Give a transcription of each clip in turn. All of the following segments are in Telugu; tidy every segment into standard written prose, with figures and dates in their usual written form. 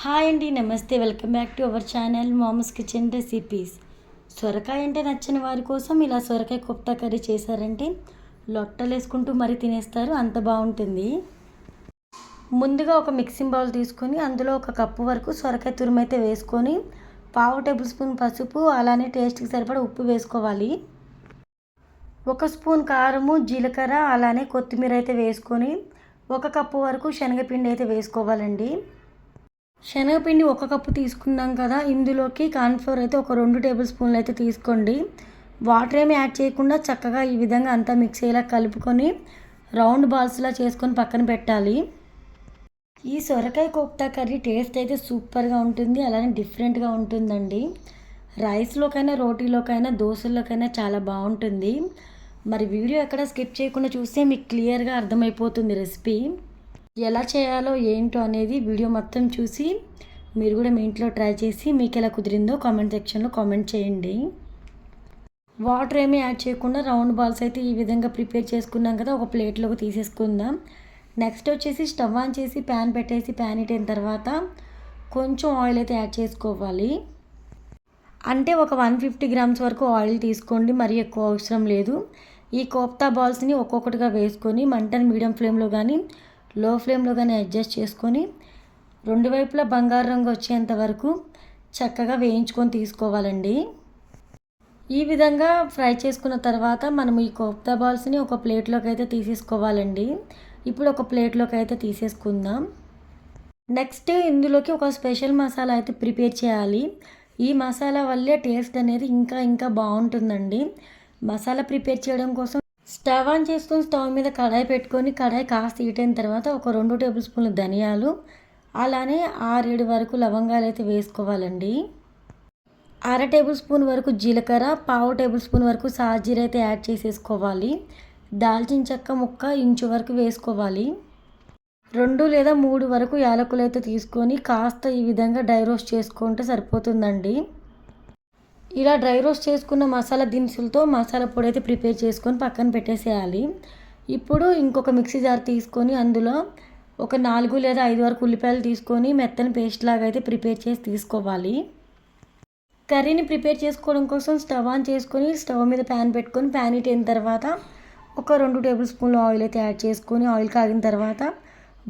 హాయ్ అండి, నమస్తే. Welcome back to our channel mom's kitchen recipes. సొరకాయ అంటే నచ్చని వారి కోసం ఇలా సొరకాయ కోఫ్తా కర్రీ చేశారంటే లొట్టలు వేసుకుంటూ మరీ తినేస్తారు, అంత బాగుంటుంది. ముందుగా ఒక మిక్సింగ్ బౌల్ తీసుకొని అందులో ఒక కప్పు వరకు సొరకాయ తురుమైతే వేసుకొని పావు టేబుల్ స్పూన్ పసుపు, అలానే టేస్ట్కి సరిపడా ఉప్పు వేసుకోవాలి. ఒక స్పూన్ కారము, జీలకర్ర, అలానే కొత్తిమీర అయితే వేసుకొని ఒక కప్పు వరకు శనగపిండి అయితే వేసుకోవాలండి. శనగపిండి ఒక కప్పు తీసుకున్నాం కదా, ఇందులోకి కార్న్ఫ్లోర్ అయితే ఒక 2 టేబుల్ స్పూన్లు అయితే తీసుకోండి. వాటర్ ఏమి యాడ్ చేయకుండా చక్కగా ఈ విధంగా అంతా మిక్స్ అయ్యేలా కలుపుకొని రౌండ్ బాల్స్లా చేసుకొని పక్కన పెట్టాలి. ఈ సొరకాయ కోఫ్తా కర్రీ టేస్ట్ అయితే సూపర్గా ఉంటుంది, అలానే డిఫరెంట్గా ఉంటుందండి. రైస్లోకైనా, రోటీలోకైనా, దోశల్లోకైనా చాలా బాగుంటుంది. మరి వీడియో ఎక్కడ స్కిప్ చేయకుండా చూస్తే మీకు క్లియర్గా అర్థమైపోతుంది రెసిపీ. ఎలా చేయాలో ఏంటో అనేది వీడియో మొత్తం చూసి మీరు కూడా మీ ఇంట్లో ట్రై చేసి మీకు ఎలా కుదిరిందో కామెంట్ సెక్షన్లో కామెంట్ చేయండి. వాటర్ ఏమీ యాడ్ చేయకుండా రౌండ్ బాల్స్ అయితే ఈ విధంగా ప్రిపేర్ చేసుకున్నాం కదా, ఒక ప్లేట్లోకి తీసేసుకుందాం. నెక్స్ట్ వచ్చేసి స్టవ్ ఆన్ చేసి ప్యాన్ పెట్టేసి ప్యాన్ హీట్ అయిన తర్వాత కొంచెం ఆయిల్ అయితే యాడ్ చేసుకోవాలి. అంటే ఒక 150 గ్రామ్స్ వరకు ఆయిల్ తీసుకోండి, మరీ ఎక్కువ అవసరం లేదు. ఈ కోఫ్తా బాల్స్ని ఒక్కొక్కటిగా వేసుకొని మంటను మీడియం ఫ్లేమ్లో కానీ లో ఫ్లేమ్లో కానీ అడ్జస్ట్ చేసుకొని రెండు వైపులా బంగారు రంగు వచ్చేంత వరకు చక్కగా వేయించుకొని తీసుకోవాలండి. ఈ విధంగా ఫ్రై చేసుకున్న తర్వాత మనం ఈ కోఫ్తా బాల్స్ని ఒక ప్లేట్లోకి అయితే తీసేసుకోవాలండి. ఇప్పుడు ఒక ప్లేట్లోకి అయితే తీసేసుకుందాం. నెక్స్ట్ ఇందులోకి ఒక స్పెషల్ మసాలా అయితే ప్రిపేర్ చేయాలి. ఈ మసాలా వల్లే టేస్ట్ అనేది ఇంకా బాగుంటుందండి. మసాలా ప్రిపేర్ చేయడం కోసం స్టవ్ ఆన్ చేసుకొని స్టవ్ మీద కడాయి పెట్టుకొని కడాయి కాస్త హీట్ అయిన తర్వాత ఒక 2 టేబుల్ స్పూన్లు ధనియాలు, అలానే 6-7 వరకు లవంగాలు అయితే వేసుకోవాలండి. 1/2 టేబుల్ స్పూన్ వరకు జీలకర్ర, పావు టేబుల్ స్పూన్ వరకు సాజీర అయితే యాడ్ చేసేసుకోవాలి. దాల్చిన చెక్క ముక్క ఇంచు వరకు వేసుకోవాలి. 2 లేదా 3 వరకు యాలకులు అయితే తీసుకొని కాస్త ఈ విధంగా డ్రై రోస్ట్ చేసుకుంటే సరిపోతుందండి. ఇలా డ్రై రోస్ట్ చేసుకున్న మసాలా దినుసులతో మసాలా పొడి అయితే ప్రిపేర్ చేసుకొని పక్కన పెట్టేసేయాలి. ఇప్పుడు ఇంకొక మిక్సీ జార్ తీసుకొని అందులో ఒక 4 లేదా 5 వరకు ఉల్లిపాయలు తీసుకొని మెత్తని పేస్ట్ లాగా అయితే ప్రిపేర్ చేసి తీసుకోవాలి. కర్రీని ప్రిపేర్ చేసుకోవడం కోసం స్టవ్ ఆన్ చేసుకొని స్టవ్ మీద ప్యాన్ పెట్టుకొని ప్యాన్ హీట్ అయిన తర్వాత ఒక 2 టేబుల్ స్పూన్లు ఆయిల్ అయితే యాడ్ చేసుకొని ఆయిల్ కాగిన తర్వాత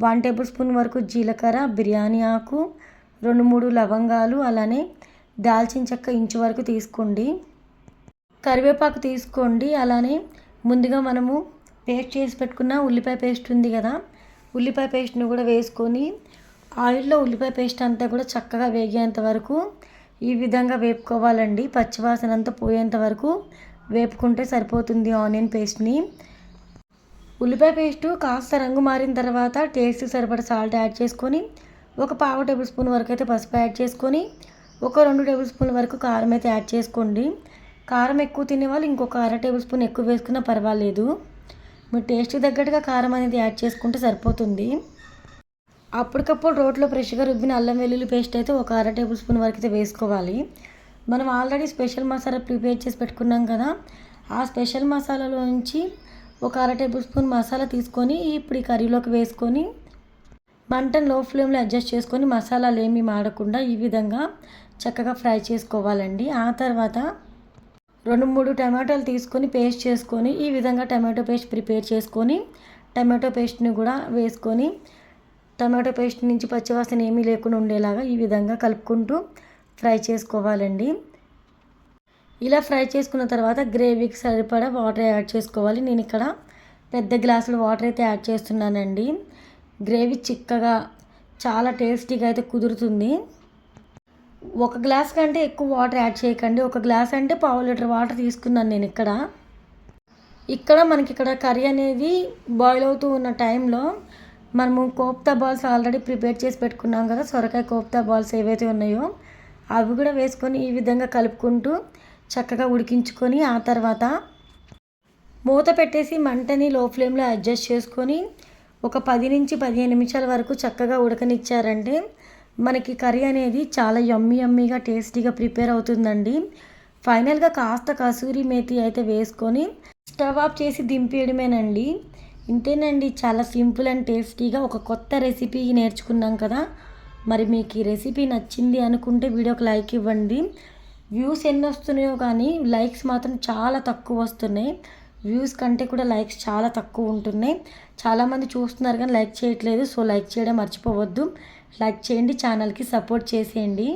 1 టేబుల్ స్పూన్ వరకు జీలకర్ర, బిర్యానీ ఆకు, 2-3 లవంగాలు, అలానే దాల్చిన చెక్క ఇంచు వరకు తీసుకోండి. కరివేపాకు తీసుకోండి. అలానే ముందుగా మనము పేస్ట్ చేసి పెట్టుకున్న ఉల్లిపాయ పేస్ట్ ఉంది కదా, ఉల్లిపాయ పేస్ట్ని కూడా వేసుకొని ఆయిల్లో ఉల్లిపాయ పేస్ట్ అంతా కూడా చక్కగా వేగేంత వరకు ఈ విధంగా వేపుకోవాలండి. పచ్చివాసన అంతా పోయేంత వరకు వేపుకుంటే సరిపోతుంది ఆనియన్ పేస్ట్ని. ఉల్లిపాయ పేస్టు కాస్త రంగు మారిన తర్వాత టేస్ట్ సరిపడా సాల్ట్ యాడ్ చేసుకొని ఒక పావు టేబుల్ స్పూన్ వరకు అయితే పసుపు యాడ్ చేసుకొని ఒక 2 టేబుల్ స్పూన్ల వరకు కారం అయితే యాడ్ చేసుకోండి. కారం ఎక్కువ తినేవాళ్ళు ఇంకొక 1/2 టేబుల్ స్పూన్ ఎక్కువ వేసుకున్నా పర్వాలేదు. మీరు టేస్ట్కి తగ్గట్టుగా కారం అనేది యాడ్ చేసుకుంటే సరిపోతుంది. అప్పటికప్పుడు రోట్లో ఫ్రెష్గా రుబ్బిన అల్లం వెల్లుల్లి పేస్ట్ అయితే ఒక 1/2 టేబుల్ స్పూన్ వరకు అయితే వేసుకోవాలి. మనం ఆల్రెడీ స్పెషల్ మసాలా ప్రిపేర్ చేసి పెట్టుకున్నాం కదా, ఆ స్పెషల్ మసాలాలో నుంచి ఒక 1/2 టేబుల్ స్పూన్ మసాలా తీసుకొని ఇప్పుడు ఈ కర్రీలోకి వేసుకొని మంటను లో ఫ్లేమ్లో అడ్జస్ట్ చేసుకొని మసాలాలు ఏమీ మాడకుండా ఈ విధంగా చక్కగా ఫ్రై చేసుకోవాలండి. ఆ తర్వాత 2-3 టమాటాలు తీసుకొని పేస్ట్ చేసుకొని ఈ విధంగా టమాటో పేస్ట్ ప్రిపేర్ చేసుకొని టమాటో పేస్ట్ని కూడా వేసుకొని టమాటో పేస్ట్ నుంచి పచ్చివాసన ఏమీ లేకుండా ఉండేలాగా ఈ విధంగా కలుపుకుంటూ ఫ్రై చేసుకోవాలండి. ఇలా ఫ్రై చేసుకున్న తర్వాత గ్రేవీకి సరిపడా వాటర్ యాడ్ చేసుకోవాలి. నేను ఇక్కడ పెద్ద గ్లాసులు వాటర్ అయితే యాడ్ చేస్తున్నానండి. గ్రేవీ చిక్కగా చాలా టేస్టీగా అయితే కుదురుతుంది. 1 గ్లాస్ కంటే ఎక్కువ వాటర్ యాడ్ చేయకండి. 1 గ్లాస్ అంటే పావు లీటర్ వాటర్ తీసుకున్నాను నేను ఇక్కడ మనకి కర్రీ అనేది బాయిల్ అవుతూ ఉన్న టైంలో మనము కోఫ్తా బాల్స్ ఆల్రెడీ ప్రిపేర్ చేసి పెట్టుకున్నాం కదా, సొరకాయ కోఫ్తా బాల్స్ ఏవైతే ఉన్నాయో అవి కూడా వేసుకొని ఈ విధంగా కలుపుకుంటూ చక్కగా ఉడికించుకొని ఆ తర్వాత మూత పెట్టేసి మంటని లో ఫ్లేమ్లో అడ్జస్ట్ చేసుకొని ఒక 10 నుంచి 15 నిమిషాల వరకు చక్కగా ఉడకనిచ్చారంటే మనకి కర్రీ అనేది చాలా యమ్మీగా టేస్టీగా ప్రిపేర్ అవుతుందండి. ఫైనల్గా కాస్త కసూరి మేతి అయితే వేసుకొని స్టవ్ ఆఫ్ చేసి దింపేయడమేనండి. ఇంతేనండి, చాలా సింపుల్ అండ్ టేస్టీగా ఒక కొత్త రెసిపీ నేర్చుకున్నాం కదా. మరి మీకు ఈ రెసిపీ నచ్చింది అనుకుంటే వీడియోకి లైక్ ఇవ్వండి. వ్యూస్ ఎన్ని వస్తున్నాయో కానీ లైక్స్ మాత్రం చాలా తక్కువ వస్తున్నాయి. వ్యూస్ కంటే కూడా లైక్స్ చాలా తక్కువ ఉంటున్నాయి. చాలామంది చూస్తున్నారు కానీ లైక్ చేయట్లేదు. సో లైక్ చేయడం మర్చిపోవద్దు. లైక్ చేయండి, ఛానల్కి సపోర్ట్ చేసేయండి.